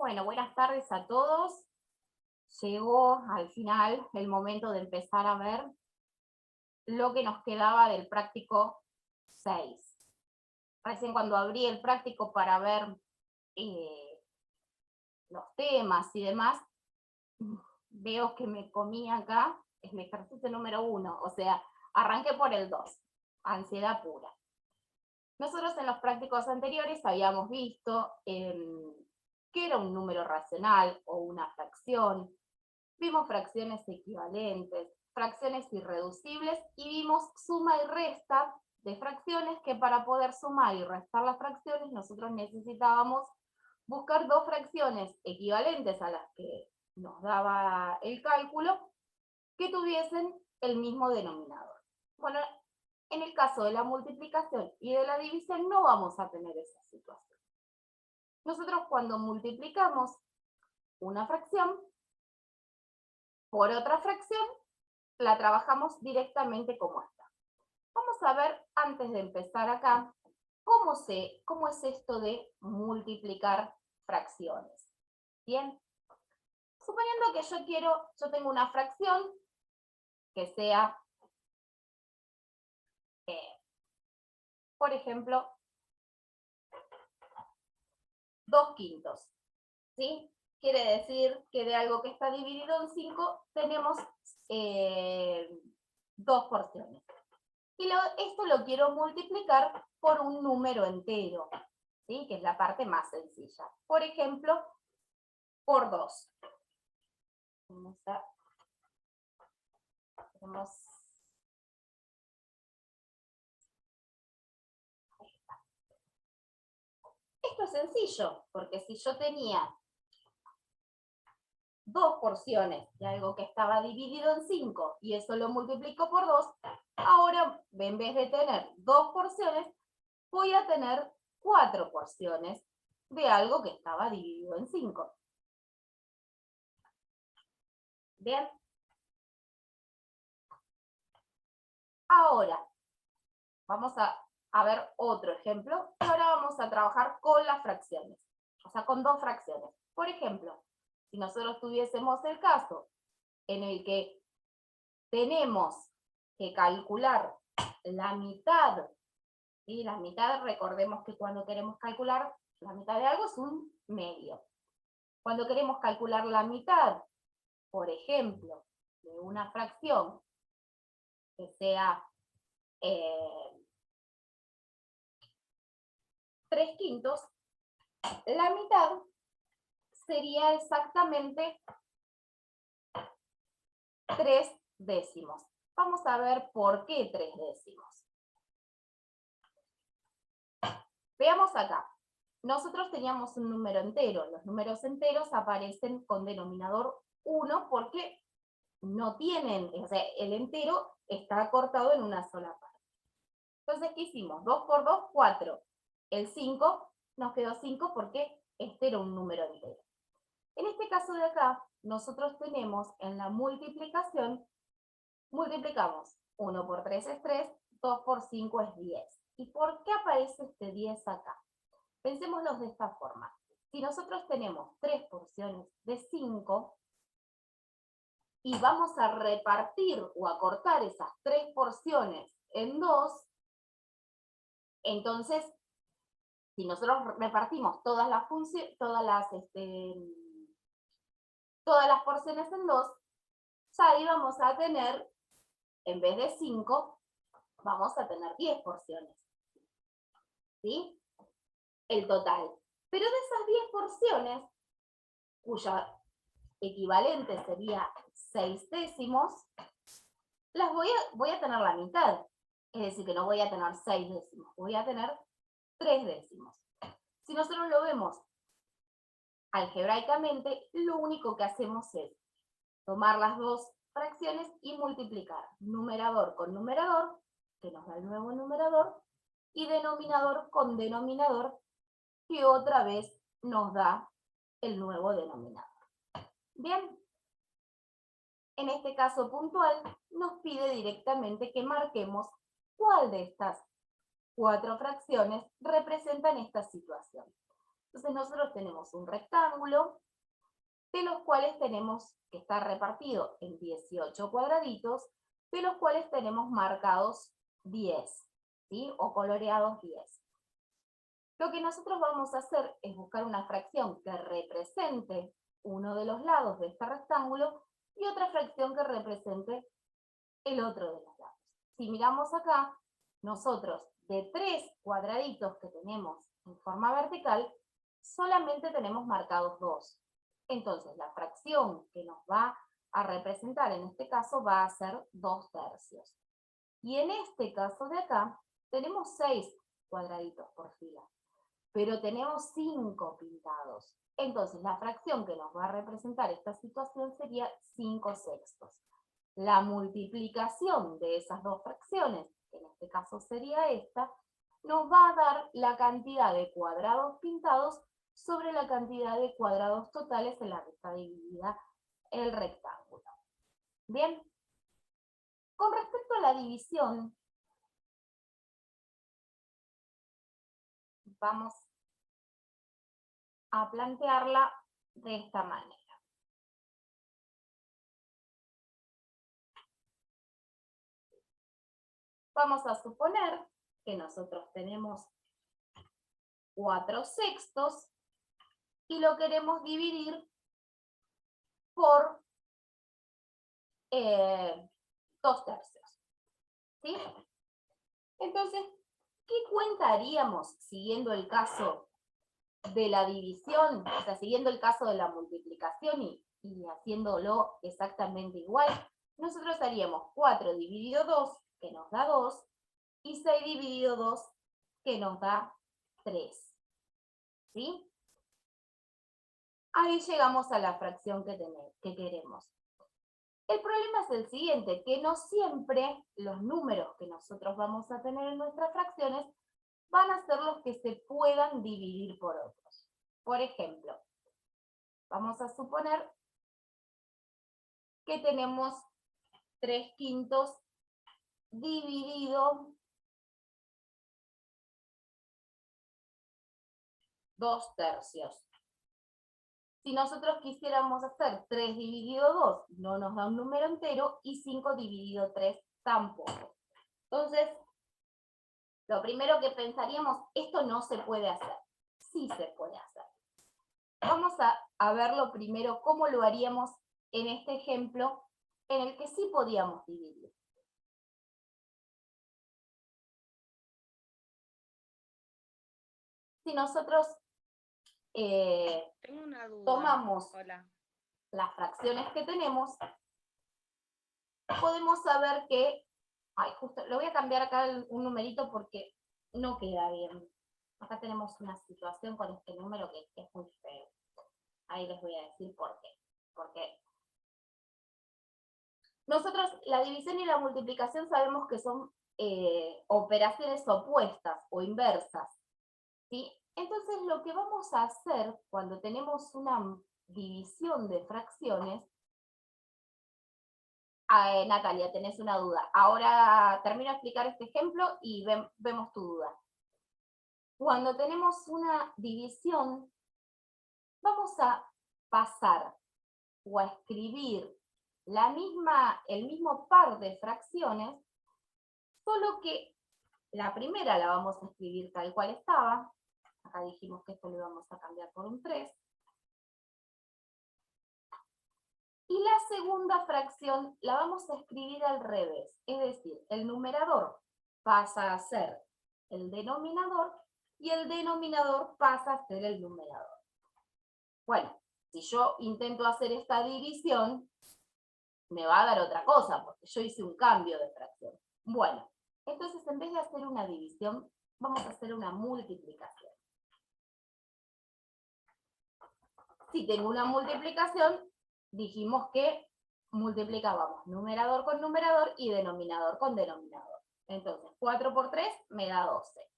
Bueno, buenas tardes a todos. Llegó al final el momento de empezar a ver lo que nos quedaba del práctico 6. Recién cuando abrí el práctico para ver los temas y demás, veo que me comí acá el ejercicio número 1, o sea, arranqué por el 2, ansiedad pura. Nosotros en los prácticos anteriores habíamos visto qué era un número racional o una fracción. Vimos fracciones equivalentes, fracciones irreducibles y vimos suma y resta de fracciones que para poder sumar y restar las fracciones nosotros necesitábamos buscar dos fracciones equivalentes a las que nos daba el cálculo que tuviesen el mismo denominador. Bueno, en el caso de la multiplicación y de la división no vamos a tener esa situación. Nosotros cuando multiplicamos una fracción por otra fracción, la trabajamos directamente como esta. Vamos a ver, antes de empezar acá, cómo es esto de multiplicar fracciones. Bien, suponiendo que yo tengo una fracción que sea, por ejemplo, 2/5, ¿sí? Quiere decir que de algo que está dividido en 5 tenemos 2 porciones. Y esto lo quiero multiplicar por un número entero, ¿sí? Que es la parte más sencilla. Por ejemplo, por 2. Esto es sencillo, porque si yo tenía 2 porciones de algo que estaba dividido en 5 y eso lo multiplico por 2, ahora en vez de tener 2 porciones, voy a tener 4 porciones de algo que estaba dividido en 5. Bien. Ahora, vamos a ver otro ejemplo. Y ahora vamos a trabajar con las fracciones. O sea, con dos fracciones. Por ejemplo, si nosotros tuviésemos el caso en el que tenemos que calcular la mitad, ¿sí? La mitad, recordemos que cuando queremos calcular la mitad de algo es un medio. Cuando queremos calcular la mitad, por ejemplo, de una fracción que sea 3/5, la mitad sería exactamente 3 décimos. Vamos a ver por qué 3 décimos. Veamos acá. Nosotros teníamos un número entero. Los números enteros aparecen con denominador 1 porque no tienen, o sea, el entero está cortado en una sola parte. Entonces, ¿qué hicimos? 2 por 2, 4. El 5 nos quedó 5 porque este era un número entero. En este caso de acá, nosotros tenemos en la multiplicación, multiplicamos 1 por 3 es 3, 2 por 5 es 10. ¿Y por qué aparece este 10 acá? Pensémoslo de esta forma. Si nosotros tenemos 3 porciones de 5 y vamos a repartir o a cortar esas 3 porciones en 2, entonces, si nosotros repartimos todas las porciones en 2, ya ahí vamos a tener, en vez de 5, vamos a tener 10 porciones. ¿Sí? El total. Pero de esas 10 porciones, cuya equivalente sería 6 décimos, las voy a tener la mitad. Es decir, que no voy a tener 6 décimos, voy a tener 3 décimos. Si nosotros lo vemos algebraicamente, lo único que hacemos es tomar las dos fracciones y multiplicar numerador con numerador, que nos da el nuevo numerador, y denominador con denominador, que otra vez nos da el nuevo denominador. Bien, en este caso puntual nos pide directamente que marquemos cuál de estas 4 fracciones representan esta situación. Entonces nosotros tenemos un rectángulo, de los cuales tenemos que estar repartido en 18 cuadraditos, de los cuales tenemos marcados 10, ¿sí? O coloreados 10. Lo que nosotros vamos a hacer es buscar una fracción que represente uno de los lados de este rectángulo y otra fracción que represente el otro de los lados. Si miramos acá, nosotros de 3 cuadraditos que tenemos en forma vertical, solamente tenemos marcados 2. Entonces, la fracción que nos va a representar en este caso va a ser 2/3. Y en este caso de acá, tenemos 6 cuadraditos por fila, pero tenemos 5 pintados. Entonces, la fracción que nos va a representar esta situación sería 5/6. La multiplicación de esas dos fracciones, que en este caso sería esta, nos va a dar la cantidad de cuadrados pintados sobre la cantidad de cuadrados totales en la que está dividida el rectángulo. Bien. Con respecto a la división, vamos a plantearla de esta manera. Vamos a suponer que nosotros tenemos 4/6 y lo queremos dividir por 2/3. ¿Sí? Entonces, ¿qué cuenta haríamos siguiendo el caso de la división? O sea, siguiendo el caso de la multiplicación y haciéndolo exactamente igual. Nosotros haríamos 4 dividido 2, que nos da 2, y 6 dividido 2, que nos da 3. ¿Sí? Ahí llegamos a la fracción que queremos. El problema es el siguiente, que no siempre los números que nosotros vamos a tener en nuestras fracciones van a ser los que se puedan dividir por otros. Por ejemplo, vamos a suponer que tenemos 3/5 dividido 2/3. Si nosotros quisiéramos hacer 3 dividido 2, no nos da un número entero, y 5 dividido 3 tampoco. Entonces, lo primero que pensaríamos, esto no se puede hacer. Sí se puede hacer. Vamos a verlo primero cómo lo haríamos en este ejemplo en el que sí podíamos dividir. Si nosotros Tengo una duda. tomamos las fracciones que tenemos, podemos saber que, justo, le voy a cambiar acá un numerito porque no queda bien. Acá tenemos una situación con este número que es muy feo. Ahí les voy a decir por qué. Porque nosotros la división y la multiplicación sabemos que son operaciones opuestas o inversas, ¿sí? Entonces lo que vamos a hacer cuando tenemos una división de fracciones, Natalia, tenés una duda. Ahora termino de explicar este ejemplo y vemos tu duda. Cuando tenemos una división, vamos a pasar o a escribir el mismo par de fracciones, solo que la primera la vamos a escribir tal cual estaba. Acá dijimos que esto lo íbamos a cambiar por un 3. Y la segunda fracción la vamos a escribir al revés. Es decir, el numerador pasa a ser el denominador y el denominador pasa a ser el numerador. Bueno, si yo intento hacer esta división, me va a dar otra cosa, porque yo hice un cambio de fracción. Bueno, entonces en vez de hacer una división, vamos a hacer una multiplicación. Si tengo una multiplicación, dijimos que multiplicábamos numerador con numerador y denominador con denominador. Entonces, 4 por 3 me da 12.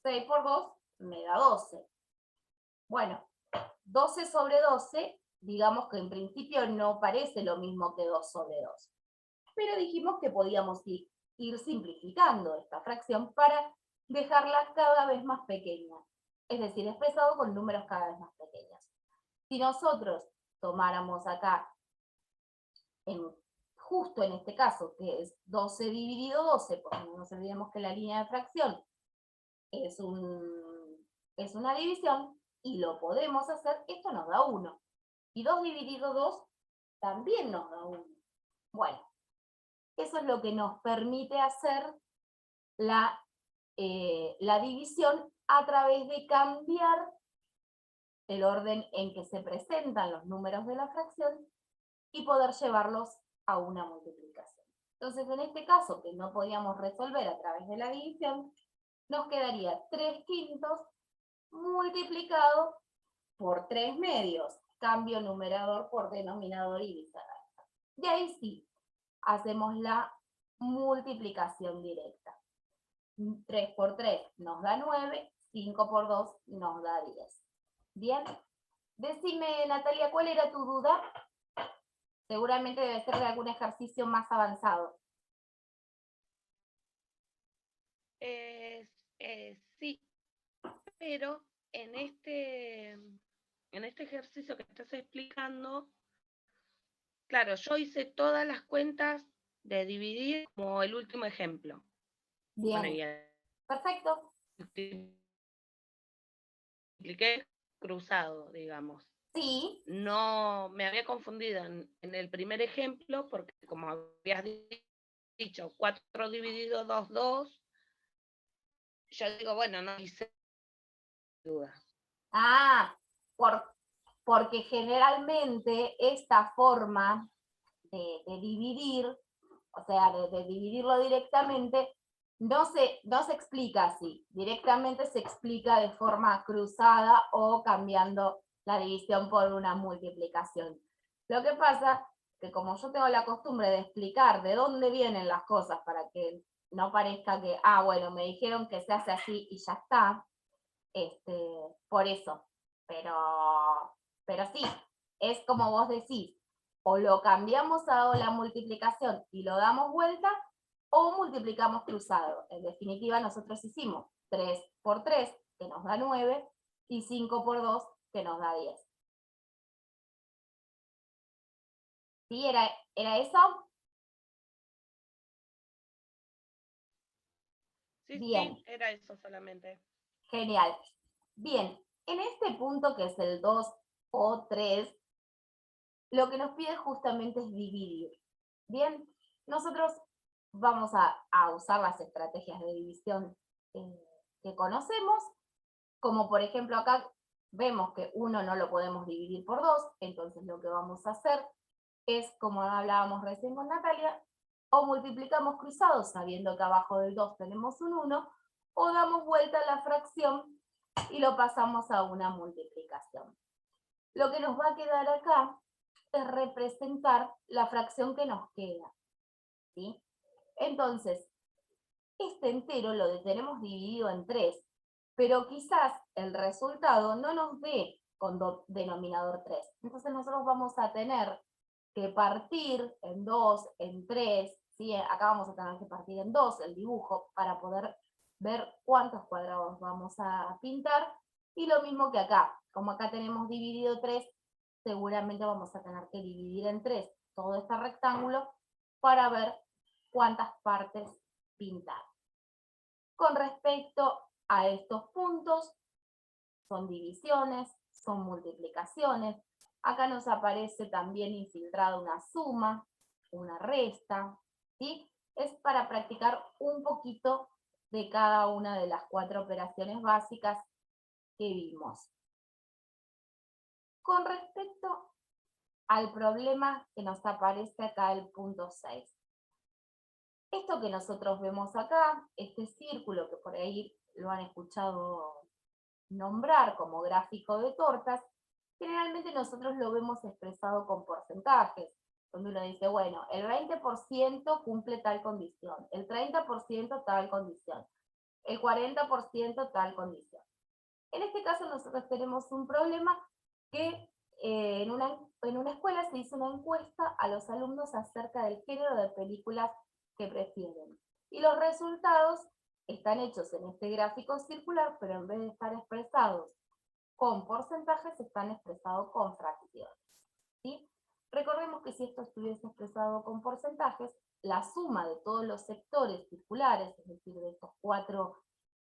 6 por 2 me da 12. Bueno, 12 sobre 12, digamos que en principio no parece lo mismo que 2 sobre 2. Pero dijimos que podíamos ir simplificando esta fracción para dejarla cada vez más pequeña. es decir, expresado con números cada vez más pequeños. Si nosotros tomáramos acá, justo en este caso, que es 12 dividido 12, porque no nos olvidemos que la línea de fracción es una división, y lo podemos hacer, esto nos da 1. Y 2 dividido 2 también nos da 1. Bueno, eso es lo que nos permite hacer la división a través de cambiar el orden en que se presentan los números de la fracción y poder llevarlos a una multiplicación. Entonces, en este caso, que no podíamos resolver a través de la división, nos quedaría 3/5 multiplicado por 3/2. Cambio numerador por denominador y viceversa. Y ahí sí, hacemos la multiplicación directa. 3 por 3 nos da 9, 5 por 2 nos da 10. Bien, decime, Natalia, ¿cuál era tu duda? Seguramente debe ser de algún ejercicio más avanzado. Sí, pero en este ejercicio que estás explicando, claro, yo hice todas las cuentas de dividir como el último ejemplo. Bien, Bueno, perfecto. Multipliqué cruzado, digamos. Sí. No me había confundido en el primer ejemplo, porque como habías dicho, 4 dividido 2, 2, yo digo, bueno, no hice duda. Ah, porque generalmente esta forma de dividir, o sea, de dividirlo directamente, no se explica así. Directamente se explica de forma cruzada o cambiando la división por una multiplicación. Lo que pasa que como yo tengo la costumbre de explicar de dónde vienen las cosas para que no parezca que, bueno, me dijeron que se hace así y ya está, por eso. Pero sí, es como vos decís, o lo cambiamos a la multiplicación y lo damos vuelta, o multiplicamos cruzado. En definitiva, nosotros hicimos 3 por 3, que nos da 9, y 5 por 2, que nos da 10. ¿Sí? ¿Era eso? Sí, Bien. sí, era eso solamente. Genial. Bien, en este punto que es el 2 o 3, lo que nos pide justamente es dividir. Bien, nosotros vamos a usar las estrategias de división que conocemos, como por ejemplo acá vemos que 1 no lo podemos dividir por 2, entonces lo que vamos a hacer es, como hablábamos recién con Natalia, o multiplicamos cruzados sabiendo que abajo del 2 tenemos un 1, o damos vuelta a la fracción y lo pasamos a una multiplicación. Lo que nos va a quedar acá es representar la fracción que nos queda, ¿sí? Entonces, este entero lo tenemos dividido en 3, pero quizás el resultado no nos dé con denominador 3. Entonces nosotros vamos a tener que partir en 2, en 3, ¿sí? Acá vamos a tener que partir en 2 el dibujo para poder ver cuántos cuadrados vamos a pintar. Y lo mismo que acá, como acá tenemos dividido 3, seguramente vamos a tener que dividir en 3 todo este rectángulo para ver cuántas partes pintar. Con respecto a estos puntos, son divisiones, son multiplicaciones. Acá nos aparece también infiltrada una suma, una resta, ¿sí? Es para practicar un poquito de cada una de las 4 operaciones básicas que vimos. Con respecto al problema que nos aparece acá, el punto 6. Esto que nosotros vemos acá, este círculo que por ahí lo han escuchado nombrar como gráfico de tortas, generalmente nosotros lo vemos expresado con porcentajes, donde uno dice, bueno, el 20% cumple tal condición, el 30% tal condición, el 40% tal condición. En este caso nosotros tenemos un problema que en una escuela se hizo una encuesta a los alumnos acerca del género de películas que prefieren. Y los resultados están hechos en este gráfico circular, pero en vez de estar expresados con porcentajes, están expresados con fracciones, ¿sí? Recordemos que si esto estuviese expresado con porcentajes, la suma de todos los sectores circulares, es decir, de estos 4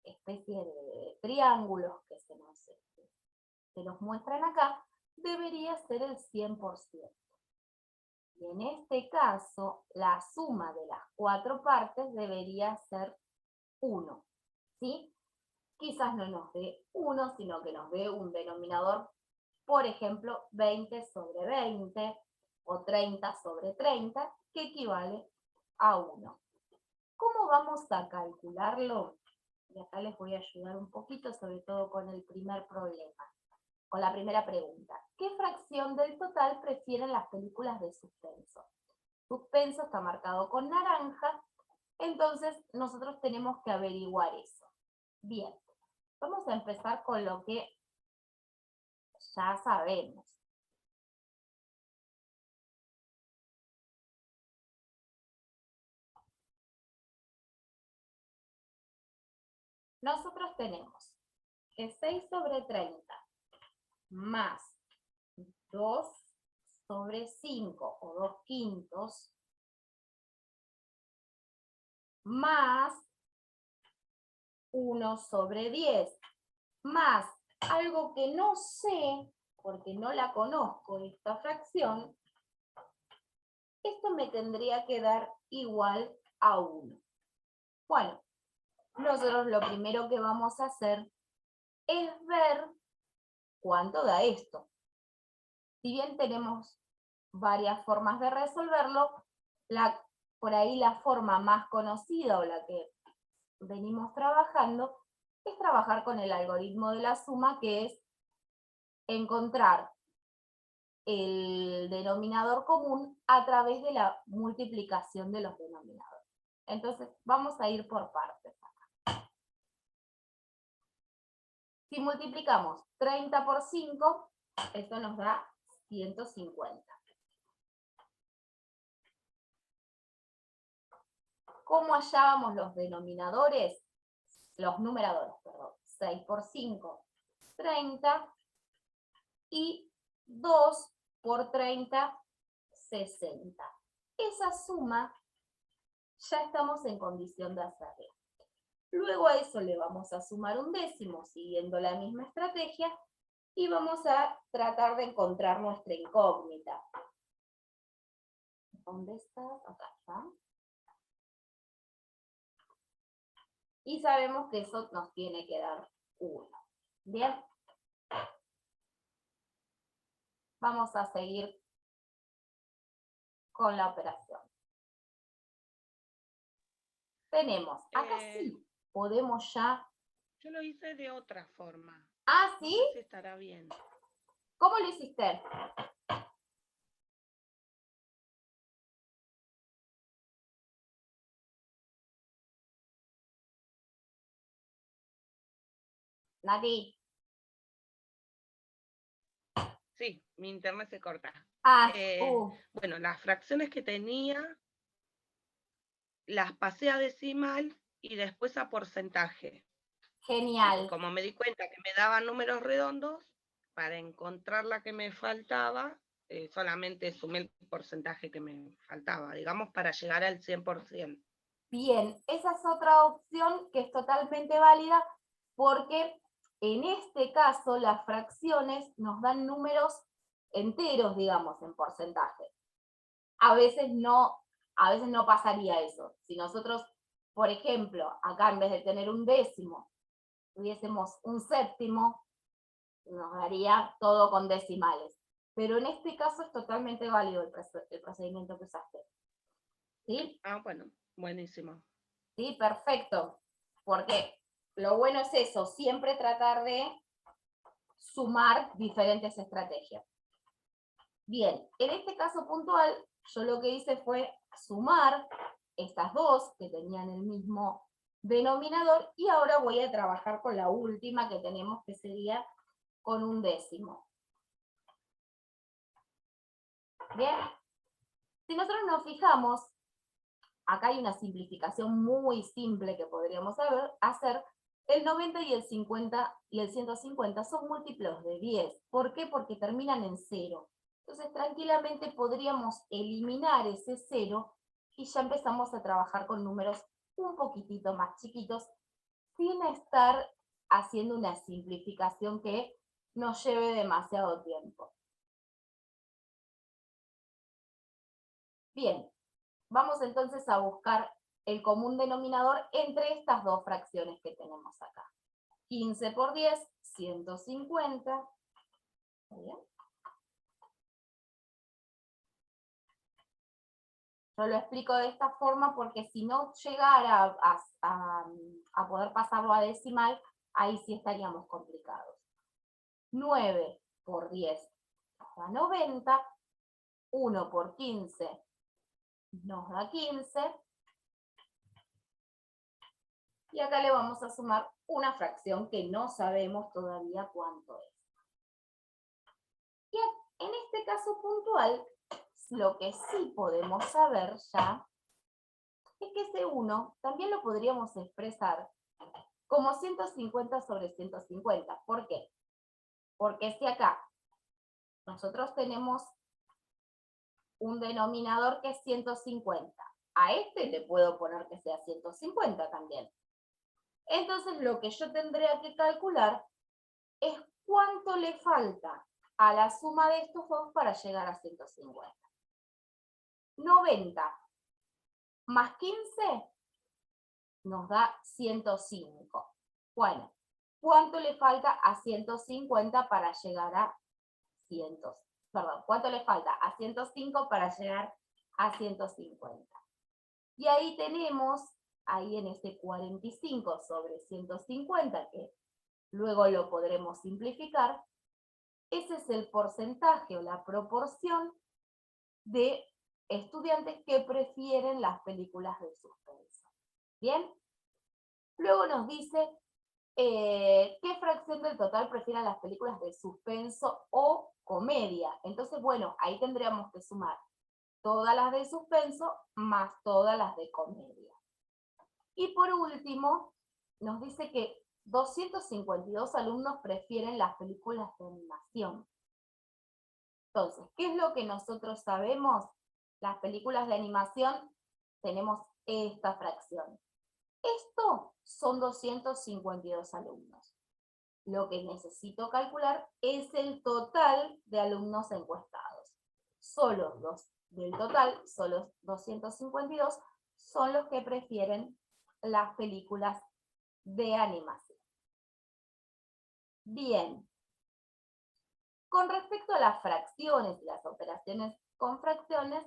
especies de triángulos que se nos muestran acá, debería ser el 100%. Y en este caso, la suma de las 4 partes debería ser 1, ¿sí? Quizás no nos dé 1, sino que nos dé un denominador, por ejemplo, 20 sobre 20 o 30 sobre 30, que equivale a 1. ¿Cómo vamos a calcularlo? Y acá les voy a ayudar un poquito, sobre todo con el primer problema, con la primera pregunta. ¿Qué fracción del total prefieren las películas de suspenso? Suspenso está marcado con naranja, entonces nosotros tenemos que averiguar eso. Bien, vamos a empezar con lo que ya sabemos. Nosotros tenemos que 6 sobre 30 más 2 sobre 5 o 2 quintos más 1 sobre 10 más algo que no sé, porque no la conozco, esta fracción, esto me tendría que dar igual a 1. Bueno, nosotros lo primero que vamos a hacer es ver cuánto da esto. Si bien tenemos varias formas de resolverlo, por ahí la forma más conocida o la que venimos trabajando es trabajar con el algoritmo de la suma, que es encontrar el denominador común a través de la multiplicación de los denominadores. Entonces, vamos a ir por partes acá. Si multiplicamos 30 por 5, esto nos da 150. ¿Cómo hallábamos los denominadores? Los numeradores, perdón. 6 por 5, 30. Y 2 por 30, 60. Esa suma ya estamos en condición de hacerla. Luego a eso le vamos a sumar un décimo, siguiendo la misma estrategia, y vamos a tratar de encontrar nuestra incógnita. ¿Dónde estás? Acá está. Y sabemos que eso nos tiene que dar 1. ¿Bien? Vamos a seguir con la operación. Tenemos, acá sí, podemos ya... Yo lo hice de otra forma. ¿Ah, sí? No sé si estará bien. ¿Cómo lo hiciste? Nati. Sí, mi internet se corta. Ah, Bueno, las fracciones que tenía las pasé a decimal y después a porcentaje. Genial. Y como me di cuenta que me daban números redondos, para encontrar la que me faltaba, solamente sumé el porcentaje que me faltaba, digamos, para llegar al 100%. Bien, esa es otra opción que es totalmente válida, porque en este caso las fracciones nos dan números enteros, digamos, en porcentaje. A veces no pasaría eso. Si nosotros, por ejemplo, acá en vez de tener un décimo, tuviésemos un séptimo, nos daría todo con decimales. Pero en este caso es totalmente válido el procedimiento que usaste. ¿Sí? Ah, bueno, buenísimo. Sí, perfecto. Porque lo bueno es eso, siempre tratar de sumar diferentes estrategias. Bien, en este caso puntual, yo lo que hice fue sumar estas dos que tenían el mismo denominador, y ahora voy a trabajar con la última que tenemos, que sería con un décimo. Bien, si nosotros nos fijamos, acá hay una simplificación muy simple que podríamos hacer. El 90 y el 50 y el 150 son múltiplos de 10. ¿Por qué? Porque terminan en 0. Entonces, tranquilamente podríamos eliminar ese 0 y ya empezamos a trabajar con números un poquitito más chiquitos sin estar haciendo una simplificación que nos lleve demasiado tiempo. Bien, vamos entonces a buscar el común denominador entre estas dos fracciones que tenemos acá. 15 por 10, 150. Bien. Yo lo explico de esta forma porque si no llegara a poder pasarlo a decimal, ahí sí estaríamos complicados. 9 por 10 nos da 90. 1 por 15 nos da 15. Y acá le vamos a sumar una fracción que no sabemos todavía cuánto es. Y en este caso puntual, lo que sí podemos saber ya es que ese 1 también lo podríamos expresar como 150 sobre 150. ¿Por qué? Porque si acá nosotros tenemos un denominador que es 150, a este le puedo poner que sea 150 también. Entonces lo que yo tendría que calcular es cuánto le falta a la suma de estos dos para llegar a 150. 90 más 15 nos da 105. Bueno, ¿cuánto le falta a 150 para llegar a 100? Perdón, ¿cuánto le falta a 105 para llegar a 150? Y ahí tenemos, ahí en este 45 sobre 150, que luego lo podremos simplificar, ese es el porcentaje o la proporción de estudiantes que prefieren las películas de suspenso. ¿Bien? Luego nos dice qué fracción del total prefieren las películas de suspenso o comedia. Entonces, bueno, ahí tendríamos que sumar todas las de suspenso más todas las de comedia. Y por último, nos dice que 252 alumnos prefieren las películas de animación. Entonces, ¿qué es lo que nosotros sabemos? Las películas de animación tenemos esta fracción. Esto son 252 alumnos. Lo que necesito calcular es el total de alumnos encuestados. Solo del total, solo 252, son los que prefieren las películas de animación. Bien. Con respecto a las fracciones y las operaciones con fracciones,